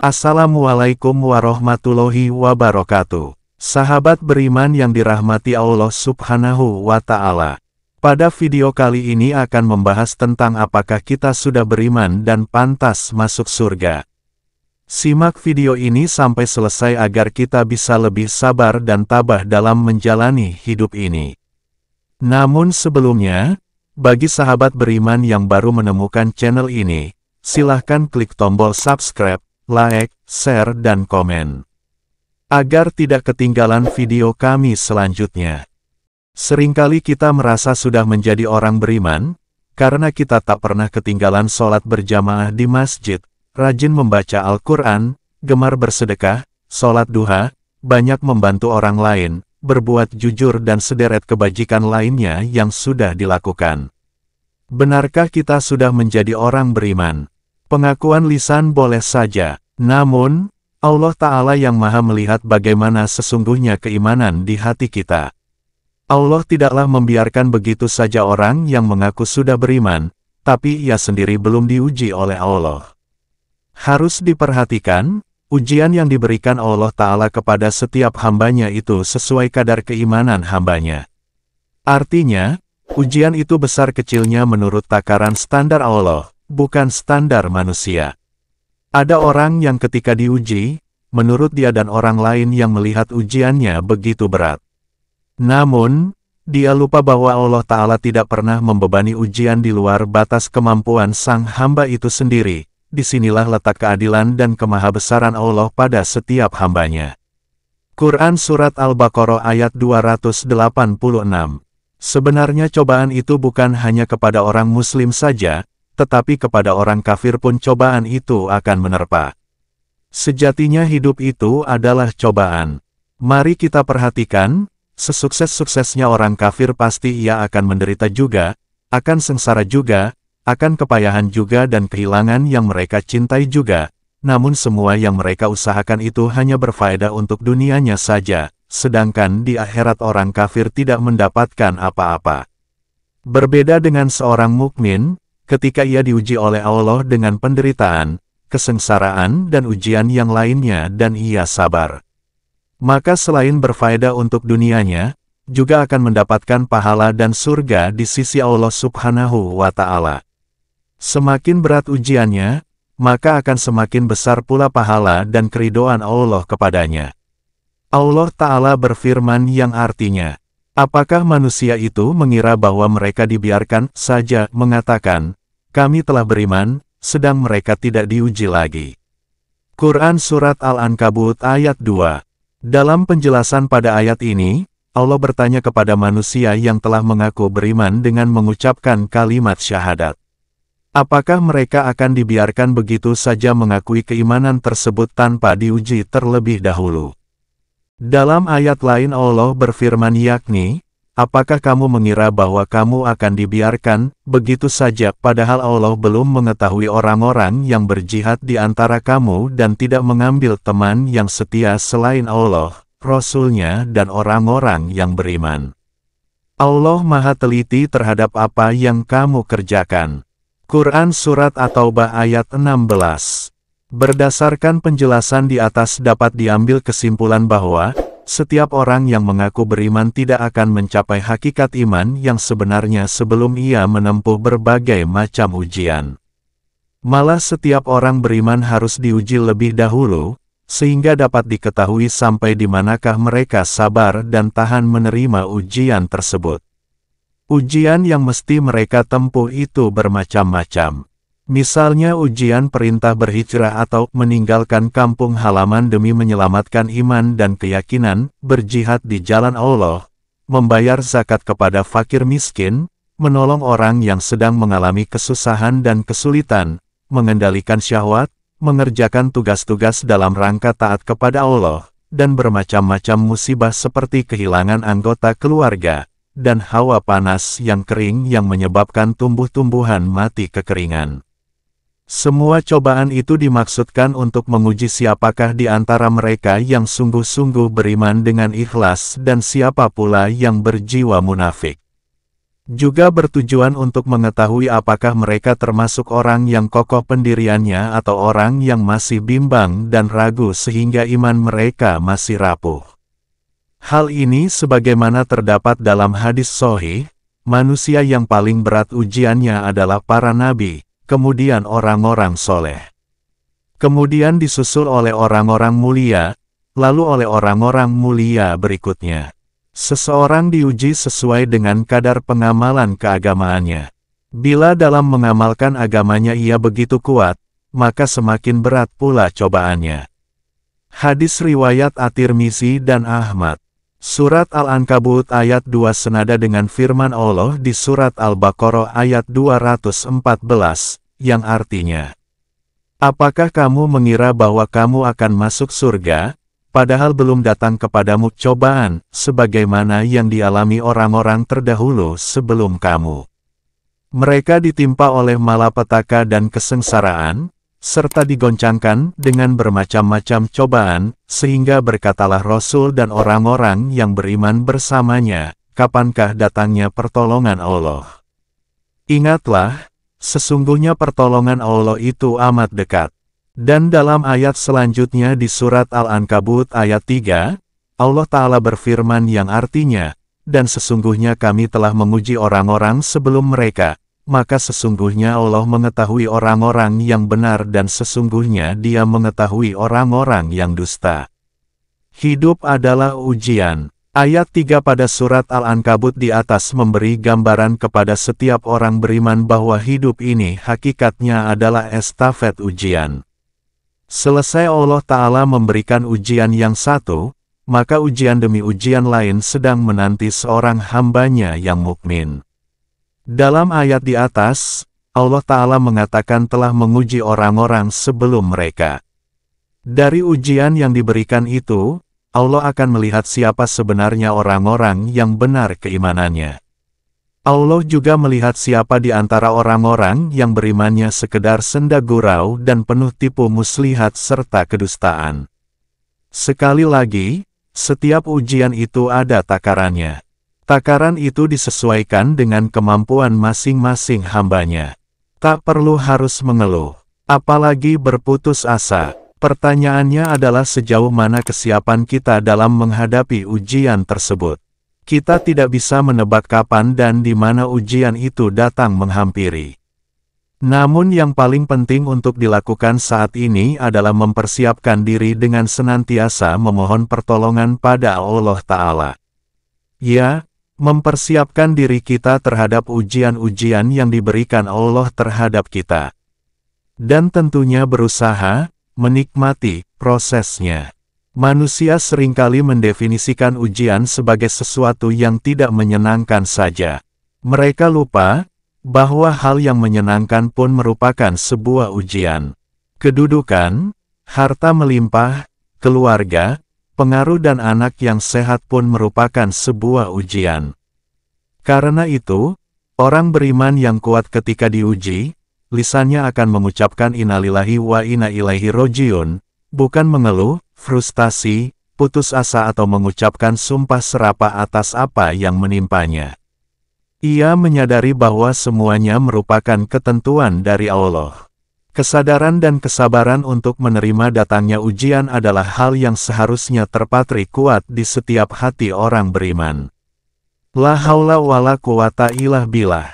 Assalamualaikum warahmatullahi wabarakatuh. Sahabat beriman yang dirahmati Allah Subhanahu wa Ta'ala. Pada video kali ini akan membahas tentang apakah kita sudah beriman dan pantas masuk surga. Simak video ini sampai selesai agar kita bisa lebih sabar dan tabah dalam menjalani hidup ini. Namun sebelumnya, bagi sahabat beriman yang baru menemukan channel ini, silahkan klik tombol subscribe, like, share, dan komen, agar tidak ketinggalan video kami selanjutnya. Seringkali kita merasa sudah menjadi orang beriman, karena kita tak pernah ketinggalan sholat berjamaah di masjid, rajin membaca Al-Quran, gemar bersedekah, sholat duha, banyak membantu orang lain, berbuat jujur dan sederet kebajikan lainnya yang sudah dilakukan. Benarkah kita sudah menjadi orang beriman? Pengakuan lisan boleh saja, namun, Allah Ta'ala yang Maha melihat bagaimana sesungguhnya keimanan di hati kita. Allah tidaklah membiarkan begitu saja orang yang mengaku sudah beriman, tapi ia sendiri belum diuji oleh Allah. Harus diperhatikan, ujian yang diberikan Allah Ta'ala kepada setiap hambanya itu sesuai kadar keimanan hambanya. Artinya, ujian itu besar kecilnya menurut takaran standar Allah, bukan standar manusia. Ada orang yang ketika diuji, menurut dia dan orang lain yang melihat ujiannya begitu berat. Namun, dia lupa bahwa Allah Ta'ala tidak pernah membebani ujian di luar batas kemampuan sang hamba itu sendiri. Disinilah letak keadilan dan kemahabesaran Allah pada setiap hambanya. Quran Surat Al-Baqarah ayat 286. Sebenarnya cobaan itu bukan hanya kepada orang muslim saja, tetapi kepada orang kafir pun cobaan itu akan menerpa. Sejatinya hidup itu adalah cobaan. Mari kita perhatikan, sesukses-suksesnya orang kafir pasti ia akan menderita juga, akan sengsara juga, akan kepayahan juga dan kehilangan yang mereka cintai juga, namun semua yang mereka usahakan itu hanya berfaedah untuk dunianya saja, sedangkan di akhirat orang kafir tidak mendapatkan apa-apa. Berbeda dengan seorang mukmin, ketika ia diuji oleh Allah dengan penderitaan, kesengsaraan dan ujian yang lainnya dan ia sabar, maka selain berfaedah untuk dunianya, juga akan mendapatkan pahala dan surga di sisi Allah Subhanahu wa Ta'ala. Semakin berat ujiannya, maka akan semakin besar pula pahala dan keridhaan Allah kepadanya. Allah Ta'ala berfirman yang artinya, apakah manusia itu mengira bahwa mereka dibiarkan saja mengatakan, kami telah beriman, sedang mereka tidak diuji lagi. Quran Surat Al-Ankabut ayat 2. Dalam penjelasan pada ayat ini, Allah bertanya kepada manusia yang telah mengaku beriman dengan mengucapkan kalimat syahadat. Apakah mereka akan dibiarkan begitu saja mengakui keimanan tersebut tanpa diuji terlebih dahulu? Dalam ayat lain Allah berfirman yakni, apakah kamu mengira bahwa kamu akan dibiarkan begitu saja padahal Allah belum mengetahui orang-orang yang berjihad di antara kamu dan tidak mengambil teman yang setia selain Allah, Rasul-Nya dan orang-orang yang beriman. Allah Maha teliti terhadap apa yang kamu kerjakan. Quran Surat At-Taubah ayat 16. Berdasarkan penjelasan di atas dapat diambil kesimpulan bahwa setiap orang yang mengaku beriman tidak akan mencapai hakikat iman yang sebenarnya sebelum ia menempuh berbagai macam ujian. Malah setiap orang beriman harus diuji lebih dahulu, sehingga dapat diketahui sampai di manakah mereka sabar dan tahan menerima ujian tersebut. Ujian yang mesti mereka tempuh itu bermacam-macam. Misalnya ujian perintah berhijrah atau meninggalkan kampung halaman demi menyelamatkan iman dan keyakinan, berjihad di jalan Allah, membayar zakat kepada fakir miskin, menolong orang yang sedang mengalami kesusahan dan kesulitan, mengendalikan syahwat, mengerjakan tugas-tugas dalam rangka taat kepada Allah, dan bermacam-macam musibah seperti kehilangan anggota keluarga, dan hawa panas yang kering yang menyebabkan tumbuh-tumbuhan mati kekeringan. Semua cobaan itu dimaksudkan untuk menguji siapakah di antara mereka yang sungguh-sungguh beriman dengan ikhlas dan siapa pula yang berjiwa munafik. Juga bertujuan untuk mengetahui apakah mereka termasuk orang yang kokoh pendiriannya atau orang yang masih bimbang dan ragu sehingga iman mereka masih rapuh. Hal ini sebagaimana terdapat dalam hadis sahih, manusia yang paling berat ujiannya adalah para nabi, kemudian orang-orang soleh. Kemudian disusul oleh orang-orang mulia, lalu oleh orang-orang mulia berikutnya. Seseorang diuji sesuai dengan kadar pengamalan keagamaannya. Bila dalam mengamalkan agamanya ia begitu kuat, maka semakin berat pula cobaannya. Hadis riwayat At-Tirmizi dan Ahmad. Surat Al-Ankabut ayat 2 senada dengan firman Allah di surat Al-Baqarah ayat 214, yang artinya, apakah kamu mengira bahwa kamu akan masuk surga, padahal belum datang kepadamu cobaan, sebagaimana yang dialami orang-orang terdahulu sebelum kamu. Mereka ditimpa oleh malapetaka dan kesengsaraan, serta digoncangkan dengan bermacam-macam cobaan, sehingga berkatalah Rasul dan orang-orang yang beriman bersamanya, kapankah datangnya pertolongan Allah? Ingatlah, sesungguhnya pertolongan Allah itu amat dekat. Dan dalam ayat selanjutnya di surat Al-Ankabut ayat 3, Allah Ta'ala berfirman yang artinya, dan sesungguhnya kami telah menguji orang-orang sebelum mereka, maka sesungguhnya Allah mengetahui orang-orang yang benar dan sesungguhnya Dia mengetahui orang-orang yang dusta. Hidup adalah ujian. Ayat 3 pada surat Al-Ankabut di atas memberi gambaran kepada setiap orang beriman bahwa hidup ini hakikatnya adalah estafet ujian. Selesai Allah Ta'ala memberikan ujian yang satu, maka ujian demi ujian lain sedang menanti seorang hambanya yang mukmin. Dalam ayat di atas, Allah Ta'ala mengatakan telah menguji orang-orang sebelum mereka. Dari ujian yang diberikan itu, Allah akan melihat siapa sebenarnya orang-orang yang benar keimanannya. Allah juga melihat siapa di antara orang-orang yang berimannya sekedar senda gurau dan penuh tipu muslihat serta kedustaan. Sekali lagi, setiap ujian itu ada takarannya. Takaran itu disesuaikan dengan kemampuan masing-masing hambanya. Tak perlu harus mengeluh, apalagi berputus asa. Pertanyaannya adalah sejauh mana kesiapan kita dalam menghadapi ujian tersebut. Kita tidak bisa menebak kapan dan di mana ujian itu datang menghampiri. Namun yang paling penting untuk dilakukan saat ini adalah mempersiapkan diri dengan senantiasa memohon pertolongan pada Allah Ta'ala. Ya, mempersiapkan diri kita terhadap ujian-ujian yang diberikan Allah terhadap kita. Dan tentunya berusaha menikmati prosesnya. Manusia seringkali mendefinisikan ujian sebagai sesuatu yang tidak menyenangkan saja. Mereka lupa bahwa hal yang menyenangkan pun merupakan sebuah ujian. Kedudukan, harta melimpah, keluarga, pengaruh dan anak yang sehat pun merupakan sebuah ujian. Karena itu, orang beriman yang kuat ketika diuji, lisannya akan mengucapkan innalillahi wa inna ilaihi rojiun, bukan mengeluh, frustasi, putus asa atau mengucapkan sumpah serapah atas apa yang menimpanya. Ia menyadari bahwa semuanya merupakan ketentuan dari Allah. Kesadaran dan kesabaran untuk menerima datangnya ujian adalah hal yang seharusnya terpatri kuat di setiap hati orang beriman. La haula wala quwata illa billah.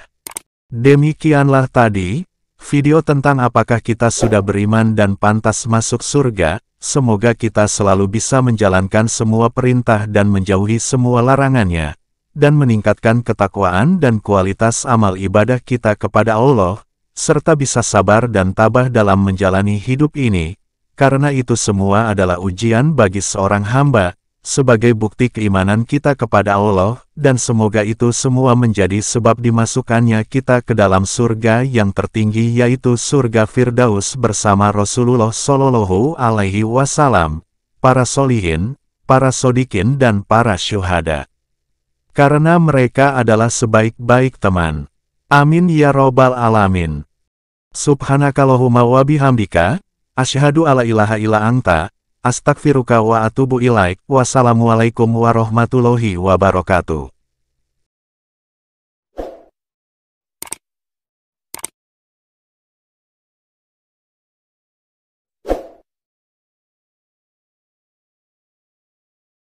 Demikianlah tadi video tentang apakah kita sudah beriman dan pantas masuk surga. Semoga kita selalu bisa menjalankan semua perintah dan menjauhi semua larangannya, dan meningkatkan ketakwaan dan kualitas amal ibadah kita kepada Allah, serta bisa sabar dan tabah dalam menjalani hidup ini, karena itu semua adalah ujian bagi seorang hamba, sebagai bukti keimanan kita kepada Allah, dan semoga itu semua menjadi sebab dimasukkannya kita ke dalam surga yang tertinggi yaitu surga Firdaus bersama Rasulullah Shallallahu Alaihi Wasallam, para solihin, para sodikin dan para syuhada. Karena mereka adalah sebaik-baik teman. Amin ya robbal alamin. Subhanakallahumma wa bihamdika, asyhadu alla ilaha illa anta, astagfiruka wa atubu ilaik. Wassalamualaikum warahmatullahi wabarakatuh.